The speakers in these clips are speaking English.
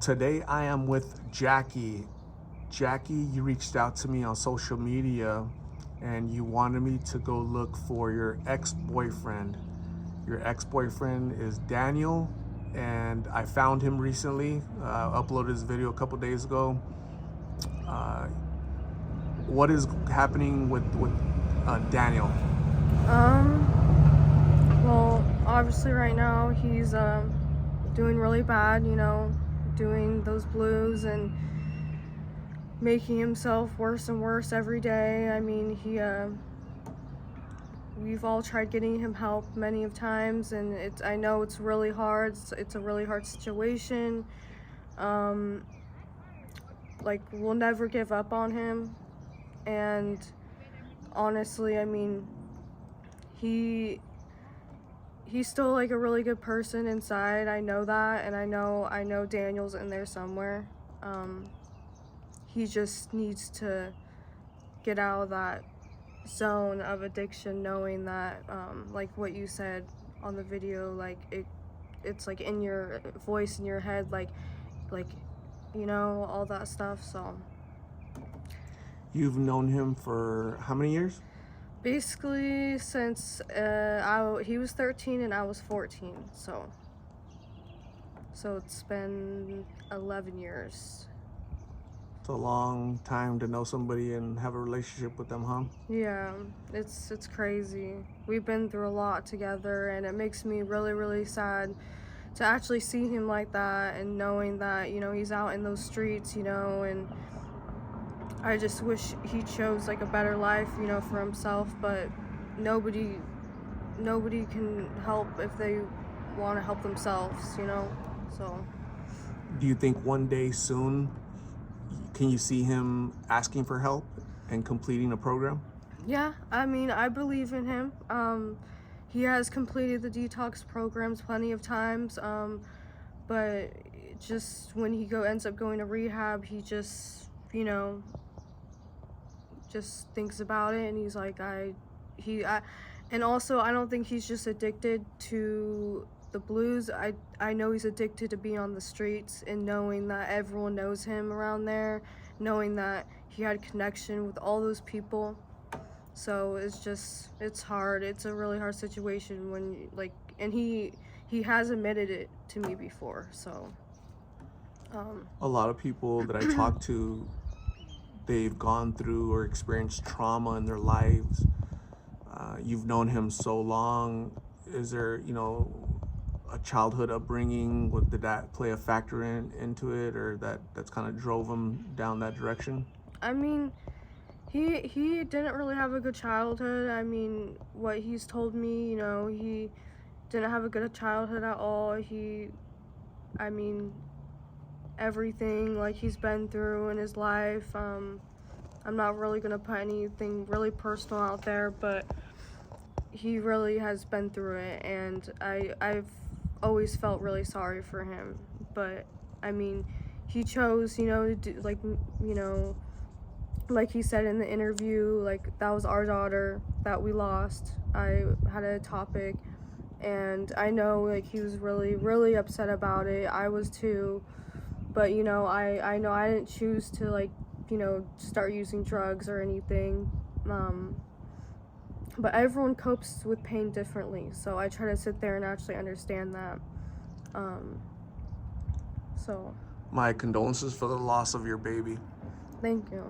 Today I am with Jackie. Jackie, you reached out to me on social media and you wanted me to go look for your ex-boyfriend. Your ex-boyfriend is Daniel, and I found him recently. Uploaded his video a couple days ago. What is happening with Daniel? Well, obviously right now he's doing really bad, doing those blues and making himself worse and worse every day. I mean, we've all tried getting him help many of times, and I know it's really hard. It's a really hard situation. Like, we'll never give up on him, and honestly, I mean, he's still like a really good person inside. I know that, and I know Daniel's in there somewhere. He just needs to get out of that zone of addiction, knowing that, like what you said on the video, like it's like in your voice in your head, like all that stuff. So You've known him for how many years? basically since he was 13 and I was 14, so it's been 11 years. It's a long time to know somebody and have a relationship with them, huh? Yeah, it's crazy. We've been through a lot together, and it makes me really, really sad to actually see him like that, and knowing that, he's out in those streets, and I just wish he chose like a better life, for himself, but nobody can help if they want to help themselves, so. Do you think one day soon can you see him asking for help and completing a program? Yeah, I mean, I believe in him. He has completed the detox programs plenty of times, but just when he ends up going to rehab, he just, just thinks about it, and he's like, and also I don't think he's just addicted to the blues. I know he's addicted to being on the streets and knowing that everyone knows him around there, knowing that he had connection with all those people. So it's hard. It's a really hard situation when and he has admitted it to me before. So A lot of people that I talk to, they've gone through or experienced trauma in their lives. You've known him so long. Is there, a childhood upbringing? Did that play a factor into it, or that's kind of drove him down that direction? I mean, he didn't really have a good childhood. I mean, what he's told me, he didn't have a good childhood at all. I mean, everything like he's been through in his life. I'm not really gonna put anything really personal out there, but he really has been through it, and I've always felt really sorry for him. But I mean, he chose, to do, like he said in the interview, like that was our daughter that we lost. I had a topic, and I know like he was really, really upset about it. I was too, but I know I didn't choose to start using drugs or anything. But everyone copes with pain differently, so I try to sit there and actually understand that. So My condolences for the loss of your baby. thank you.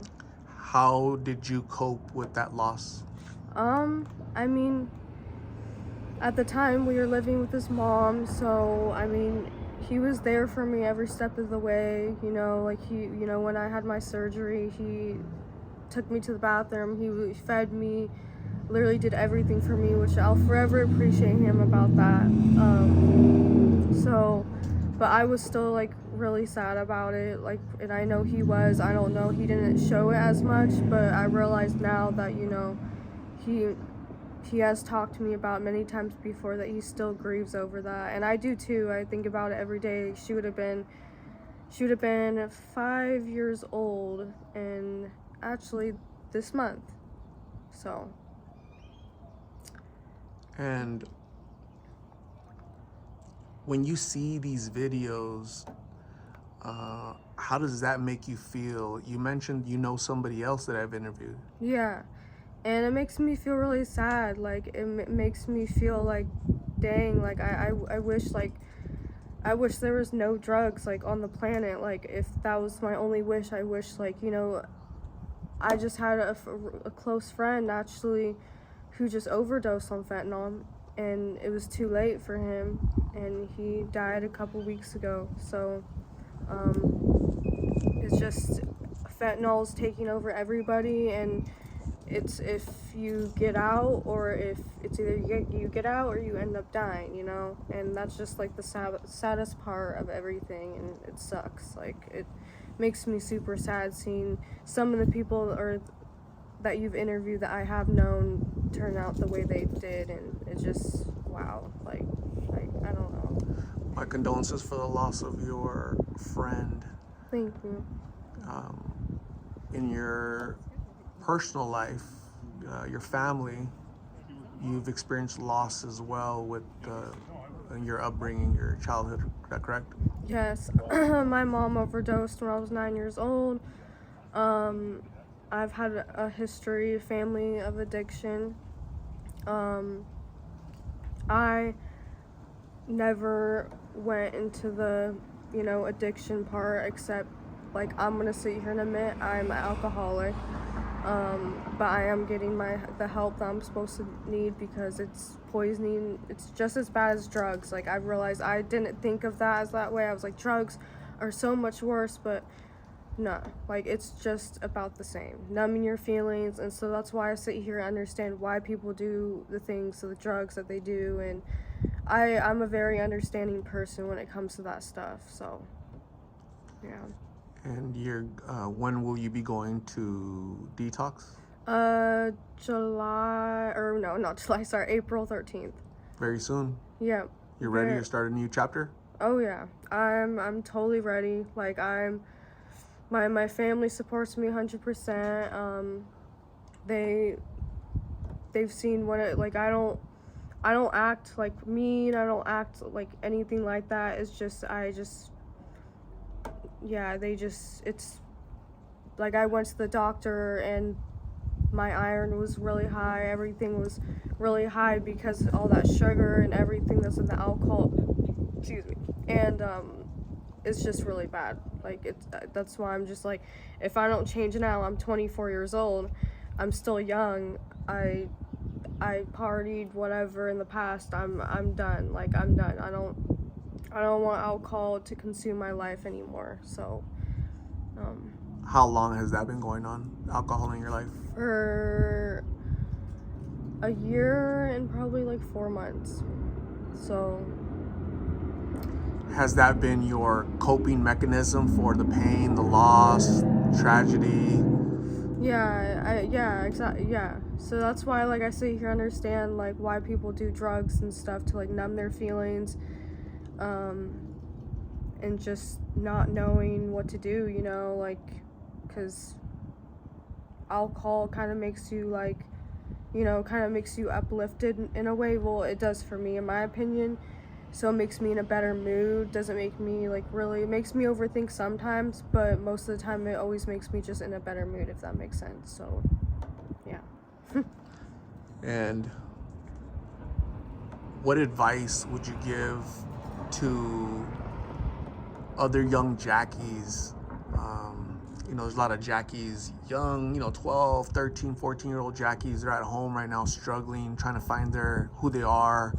How did you cope with that loss? I mean, at the time we were living with his mom, so I mean, he was there for me every step of the way. Like when I had my surgery, he took me to the bathroom, he fed me, literally did everything for me, which I'll forever appreciate him about that. But I was still like really sad about it, and I know he was. I don't know, he didn't show it as much, but I realized now that he has talked to me about many times before that he still grieves over that, and I do too. I think about it every day. She would have been 5 years old, and actually this month. So. And when you see these videos, How does that make you feel? You mentioned you know somebody else that I've interviewed. Yeah, and it makes me feel really sad. Like it makes me feel like, dang, like I wish like I wish there was no drugs like on the planet. Like if that was my only wish, I wish like I just had a close friend actually who just overdosed on fentanyl, and it was too late for him, and he died a couple weeks ago. So it's just fentanyl's taking over everybody, and it's if you get out, or if it's either you get out or you end up dying, and that's just like the saddest part of everything, and it sucks. Like it makes me super sad seeing some of the people or that you've interviewed that I have known turn out the way they did, and it's just wow. Like I don't know. My condolences for the loss of your friend. Thank you. In your personal life, your family, you've experienced loss as well with your upbringing, your childhood. Is that correct? Yes. My mom overdosed when I was 9 years old. I've had a history, family of addiction. I never went into the, addiction part, except, like, I'm gonna sit here and admit I'm an alcoholic. But I am getting the help that I'm supposed to need, because it's poisoning. It's just as bad as drugs. Like, I realized I didn't think of that as that way. I was like, drugs are so much worse, but no, like it's just about the same, numbing your feelings. And so that's why I sit here and understand why people do the things, the drugs that they do, and I'm a very understanding person when it comes to that stuff. So yeah. And when will you be going to Detox? July, or no, not July, sorry, April 13th. Very soon. Yeah. You're ready to start a new chapter? Oh yeah, I'm totally ready. Like my family supports me 100%. They've seen what it like. I don't act like mean. I don't act like anything like that. It's just it's like I went to the doctor and my iron was really high. Everything was really high because of all that sugar and everything that's in the alcohol. Excuse me. And it's just really bad. Like that's why I'm just like, if I don't change now, I'm 24 years old. I'm still young. I partied whatever in the past. I'm done. Like I'm done. I don't want alcohol to consume my life anymore. So how long has that been going on, alcohol in your life? For a year and probably like 4 months. So has that been your coping mechanism for the pain, the loss, tragedy? Yeah, exactly. Yeah. So that's why, like, I sit here and understand, like, why people do drugs and stuff to, like, numb their feelings, and just not knowing what to do, like, because alcohol kind of makes you, like, kind of makes you uplifted in a way. Well, it does for me, in my opinion. So it makes me in a better mood. Doesn't make me like really, it makes me overthink sometimes, but most of the time it always makes me just in a better mood, if that makes sense. So yeah. And what advice would you give to other young Jackies? There's a lot of Jackies, young, 12, 13, 14-year-old Jackies. They're at home right now struggling, trying to find who they are,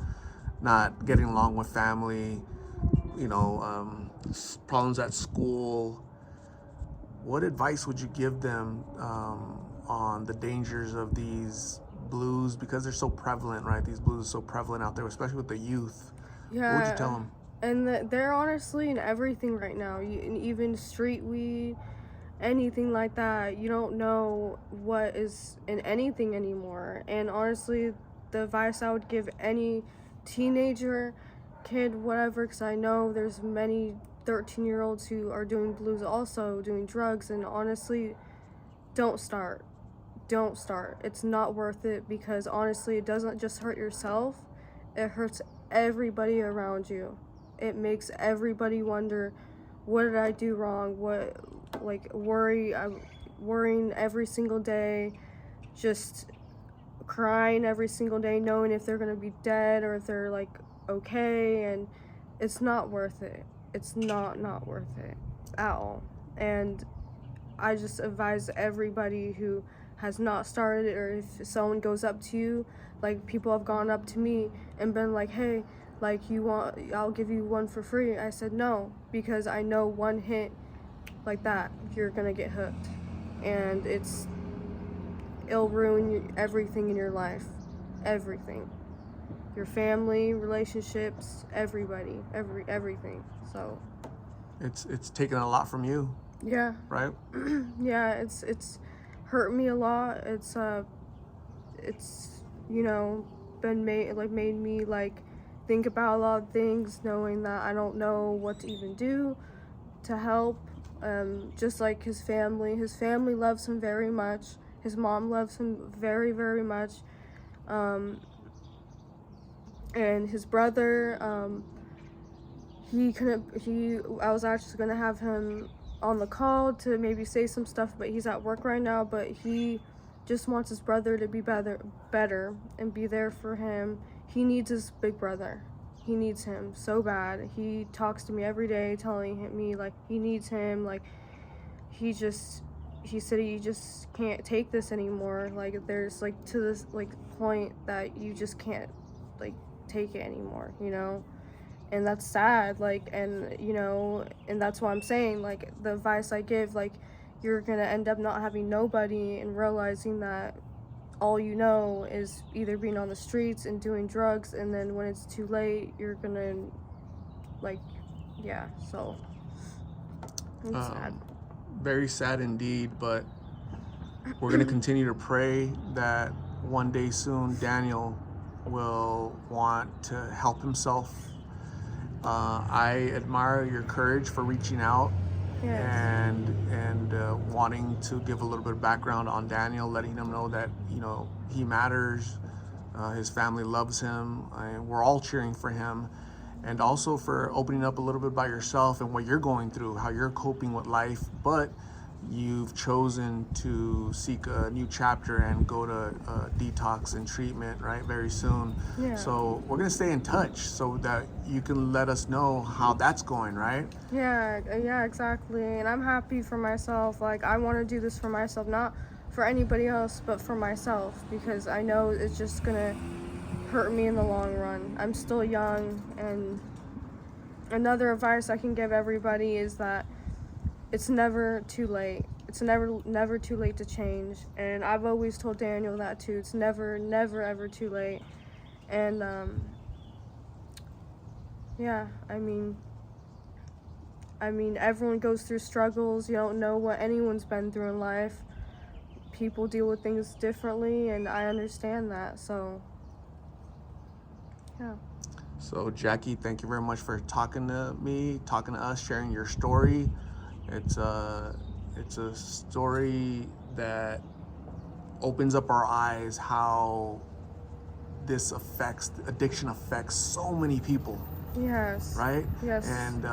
not getting along with family, problems at school. What advice would you give them on the dangers of these blues, because they're so prevalent, right? These blues are so prevalent out there, especially with the youth. Yeah. What would you tell them? And they're honestly in everything right now. Even street weed, anything like that. You don't know what is in anything anymore. And honestly, the advice I would give any teenager, kid, whatever, because I know there's many 13-year-olds who are doing blues, also doing drugs, and honestly, don't start. It's not worth it, because honestly, it doesn't just hurt yourself, it hurts everybody around you. It makes everybody wonder what did I do wrong? What, like, I'm worrying every single day, just crying every single day, knowing if they're gonna be dead or if they're like okay, and it's not worth it. It's not worth it at all. And I just advise everybody who has not started, or if someone goes up to you, like people have gone up to me and been like, hey, like I'll give you one for free. I said no, because I know one hit like that, you're gonna get hooked, and it'll ruin everything in your life, everything, your family, relationships, everything. So it's taken a lot from you, yeah. right? Yeah, it's hurt me a lot. It's been made me like think about a lot of things, knowing that I don't know what to even do to help. Just like his family loves him very much. His mom loves him very, very much. And his brother, I was actually gonna have him on the call to maybe say some stuff, but he's at work right now. But he just wants his brother to be better and be there for him. He needs his big brother. He needs him so bad. He talks to me every day, telling me like he needs him. Like he said he just can't take this anymore. Like there's like to this like point that you just can't like take it anymore, and that's sad. Like, and and that's why I'm saying, like, the advice I give, like, you're gonna end up not having nobody and realizing that all you know is either being on the streets and doing drugs, and then when it's too late, you're gonna like, yeah. So it's sad. Very sad indeed, but we're going to continue to pray that one day soon Daniel will want to help himself. I admire your courage for reaching out. Yes. and wanting to give a little bit of background on Daniel, letting him know that he matters, his family loves him, and we're all cheering for him. And also for opening up a little bit about yourself and what you're going through, how you're coping with life, but you've chosen to seek a new chapter and go to detox and treatment, right, very soon. Yeah. So we're going to stay in touch so that you can let us know how that's going, right? Yeah, exactly. And I'm happy for myself. Like, I want to do this for myself, not for anybody else, but for myself, because I know it's just going to hurt me in the long run. I'm still young, and another advice I can give everybody is that it's never too late. It's never too late to change. And I've always told Daniel that too. It's never ever too late. And yeah, I mean everyone goes through struggles. You don't know what anyone's been through in life. People deal with things differently, and I understand that. So yeah. So Jackie, thank you very much for talking to me, talking to us, sharing your story. It's a story that opens up our eyes how this addiction affects so many people. Yes. Right? Yes. And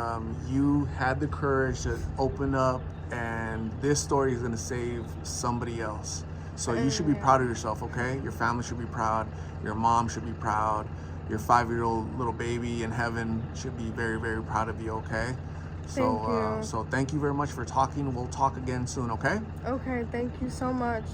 you had the courage to open up, and this story is going to save somebody else. So you should be proud of yourself, okay? Your family should be proud. Your mom should be proud. Your 5-year-old little baby in heaven should be very, very proud of you, okay? So thank you very much for talking. We'll talk again soon, okay? Okay, thank you so much.